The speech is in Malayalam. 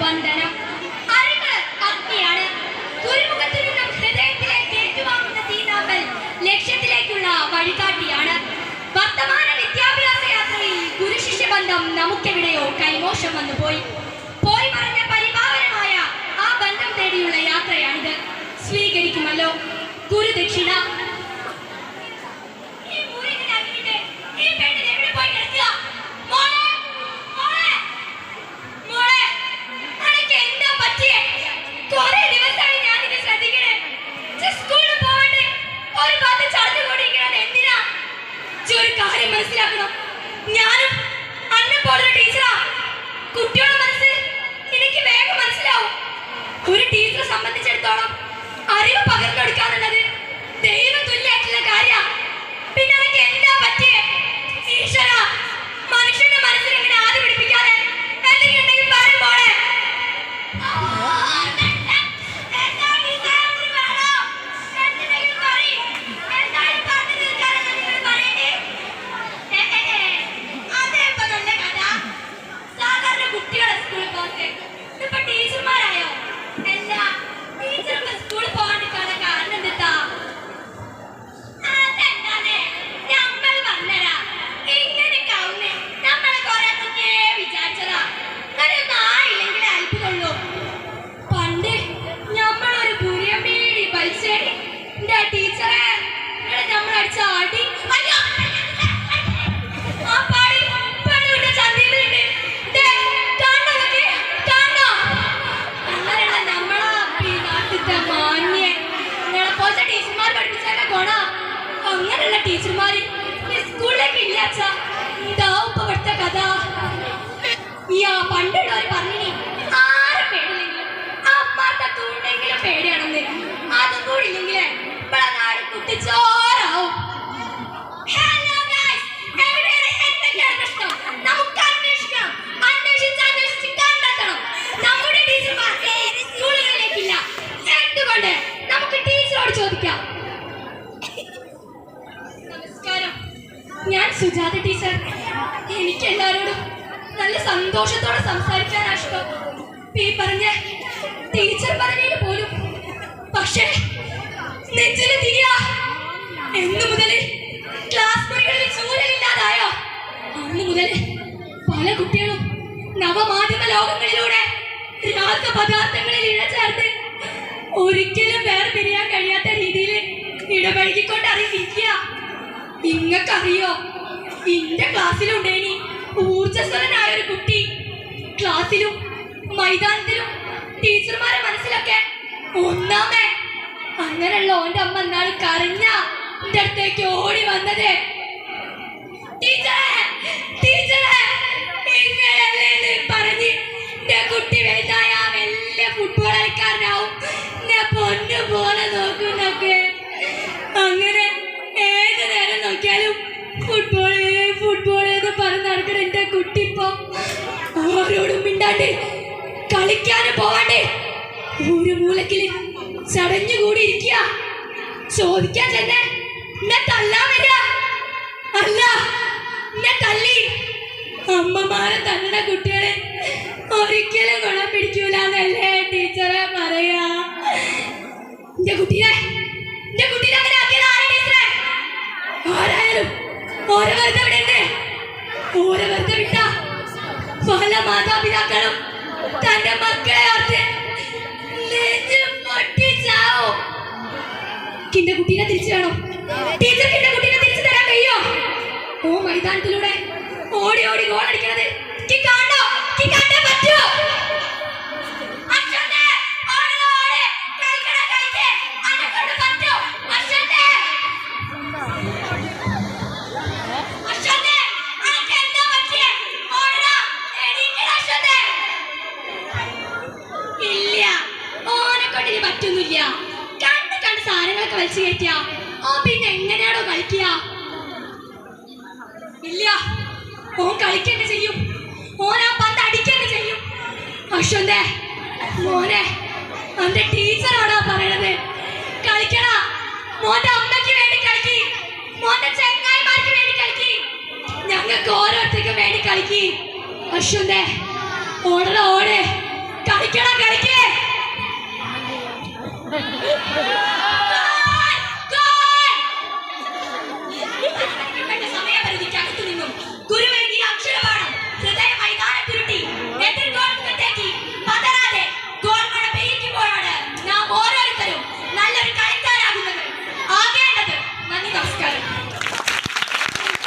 ബന്ധനം. അറിവ് അഗ്നിയാണ്. ഗുരുമുഖത്തു നിന്നും ഹൃദയത്തിലേക്ക് ഏറ്റുവാങ്ങുന്ന തീനാമ്പൽ ലക്ഷ്യത്തിലേക്കുള്ള വഴികാട്ടിയാണ്. വർത്തമാന വിദ്യാഭ്യാസ യാത്രയിൽ ഗുരുശിഷ്യ ബന്ധം നമുക്കെവിടെയോ കൈമോശം വന്നുപോയി. പോയി മറിഞ്ഞ പരിപാവനമായ ആ ബന്ധം തേടിയുള്ള യാത്രയാണിത്. സ്വീകരിക്കുമല്ലോ ഗുരുദക്ഷിണ. മനസ്സിലാക്കണം, ഞാനും അന്നെ പോലൊരു ടീച്ചറാ. കുട്ടികളുടെ മനസ്സ് എനിക്ക് വേഗം മനസ്സിലാവും. ഒരു ടീച്ചറെ സംബന്ധിച്ചിടത്തോളം അറിവ് പകർന്നെടുക്കാന്നുള്ളത് ദൈവം തുല്യായിട്ടുള്ള കാര്യമാണ്. പിന്നെ എനിക്ക് എന്താ പറ്റിയേ? ഈശ്വര, മനുഷ്യന്റെ മനസ്സിൽ ഇങ്ങനെ ആദ്യം പിടിപ്പിക്കാതെ എന്തെങ്കിലും ഉണ്ടെങ്കിൽ പറയും പോലെ. ടീച്ചർമാരായോ? അല്ല, ടീച്ചർക്ക് സ്കൂളിൽ പോകാണ്ടിരിക്കാനുള്ള കാരണം എന്താ? അതെന്താ നമ്മൾ വന്നടാ ഇങ്ങനെയൊക്കെ ആവുന്നേ. നമ്മളെ കുറെ മുന്നേ വിചാരിച്ചതാ അങ്ങനെയൊന്നും ആയില്ലെങ്കിൽ അത്ഭുതമുള്ളൂ. പണ്ട് നമ്മളൊരു പുരിയമ്മേടി പൈസേടി എന്റെ ടീച്ചറെ നമ്മളടിച്ച ആടി ആ പാടി പെണ്ണുവിന്റെ ചന്തയിലുണ്ട്. ടീച്ചർമാർ പഠിപ്പിച്ചാലേ ഗുണ. അങ്ങനെയുള്ള ടീച്ചർമാര് സ്കൂളിലേക്ക് ഇല്ലാച്ച എന്താവും ഇപ്പൊ ഇവിടുത്തെ കഥ? പണ്ടുള്ളവര് പറഞ്ഞിനി ആരെ പേടില്ലെങ്കിലും ആ അമ്മാർക്കൊക്കെ ഉണ്ടെങ്കിലും പേടിയാണെന്ന്. അതും കൂടി ഇല്ലെങ്കിലേ ഇവിടെ നാട് കുട്ടിച്ചോറാവും. നമുക്ക് അന്വേഷിക്കണം, അന്വേഷിച്ച് കണ്ടെത്തണം. നമ്മുടെ ടീച്ചർമാർ സ്കൂളുകളിലേക്കില്ല. എന്തുകൊണ്ട്? നമുക്ക് ടീച്ചറോട് ചോദിക്കാം. നമസ്കാരം, ഞാൻ സുജാത ടീച്ചർ. എനിക്ക് എല്ലാവരോടും നല്ല സന്തോഷത്തോടെ സംസാരിക്കാൻ ഇഷ്ടം. ഈ പറഞ്ഞ ടീച്ചർ പറഞ്ഞതിന് പോലും പക്ഷേ നെഞ്ചില് തീയ. എന്നു മുതൽ ക്ലാസ് മുറികളിൽ ചൂരലില്ലാതായോ അന്ന് മുതൽ പല കുട്ടികളും നവമാധ്യമ ലോകങ്ങളിലൂടെ രാസപദാർത്ഥങ്ങളിൽ ഇഴചേർത്ത് ഒരിക്കലും വേർപിരിയാൻ കഴിയാത്ത രീതിയിൽ ഇടപഴകിക്കൊണ്ട് അറിയിക്കുക. നിങ്ങൾക്കറിയോ, എന്റെ ക്ലാസ്സിലുണ്ടേനി ഊർജസ്വലനായ ഒരു കുട്ടി. ക്ലാസ്സിലും മൈതാനത്തിലും ടീച്ചർമാരെ മനസ്സിലൊക്കെ ഒന്നാമേ. അങ്ങനെയുള്ള ഓന്റെ അമ്മ എന്നാൾ കരഞ്ഞ എന്റെ അടുത്തേക്ക് ഓടി വന്നത്. ടീച്ചറെ ടീച്ചറെ ഇങ്ങനെയല്ലേ പറഞ്ഞ് എന്റെ കുട്ടി വലുതായ വലിയ ഫുട്ബോൾ കളിക്കാരനാവും, പൊന്നു പോലെ നോക്കുന്നൊക്കെ. അങ്ങനെ ഏത് നേരം നോക്കിയാലും ഫുട്ബോള് ഫുട്ബോള് എന്ന് പറഞ്ഞ് നടക്കണ എന്റെ കുട്ടി ഇപ്പൊ ആരോടും മിണ്ടാണ്ട് കളിക്കാനും പോവാണ്ട് ഒരു മൂലക്കില് ചടഞ്ഞുകൂടി ഇരിക്കുക. ചോദിക്കാൻ ചെന്നെ എന്നെ തല്ലാൻ വരിക. അല്ല, എന്നെ തല്ലി അമ്മമാരെ തന്ന കുട്ടികളെ ഒരിക്കലും ഗുണം പിടിക്കൂലെന്നല്ലേ ടീച്ചറെ പറയാ. എന്റെ കുട്ടീനെ അങ്ങനെ ആക്കിയത് ആരാ ടീച്ചറെ? ആരായാലും ഓരോ വെറുതെ വിടണ്ടേ? ഓരോ വെറുതെ വിട്ട പല മാതാപിതാക്കളും തന്റെ മക്കളെ ഓർത്ത് നെഞ്ചു പൊട്ടിച്ചാവും. എന്റെ കുട്ടീനെ തിരിച്ചു വേണം. ടീച്ചർക്ക് എന്റെ കുട്ടീനെ തിരിച്ചു തരാൻ കഴിയോ? ഓ മൈതാനത്തിലൂടെ ഓടി ഓടി ഗോൾ അടിക്കണത് കണ്ടേ പറ്റുമോ? ഇല്ല, ഓനെ കൊണ്ടിന് പറ്റൊന്നുമില്ല. കണ്ട് സാധനങ്ങളൊക്കെ വലിച്ചു കയറ്റിയ പിന്നെ എങ്ങനെയാണോ കളിക്കുക? ഇല്ല, ഓൻ കളിക്കന്നെ ചെയ്യും. ഓൻ ആ പന്ത് അടിക്കന്നെ ചെയ്യും. അശ്വന്തേ മോനെ, അവന്റെ ടീച്ചറാണോ പറയണത്? കളിക്കണ മോന്റെ അമ്മയ്ക്ക് വേണ്ടി കളിക്കി, മോന്റെ ചെങ്ങായിമാർക്ക് വേണ്ടി കളിക്കി, ഞങ്ങൾക്ക് ഓരോരുത്തർക്കും വേണ്ടി കളിക്കി. അശ്വന്തേ ഓടണ ഓടെ കളിക്കണം കളിക്കേ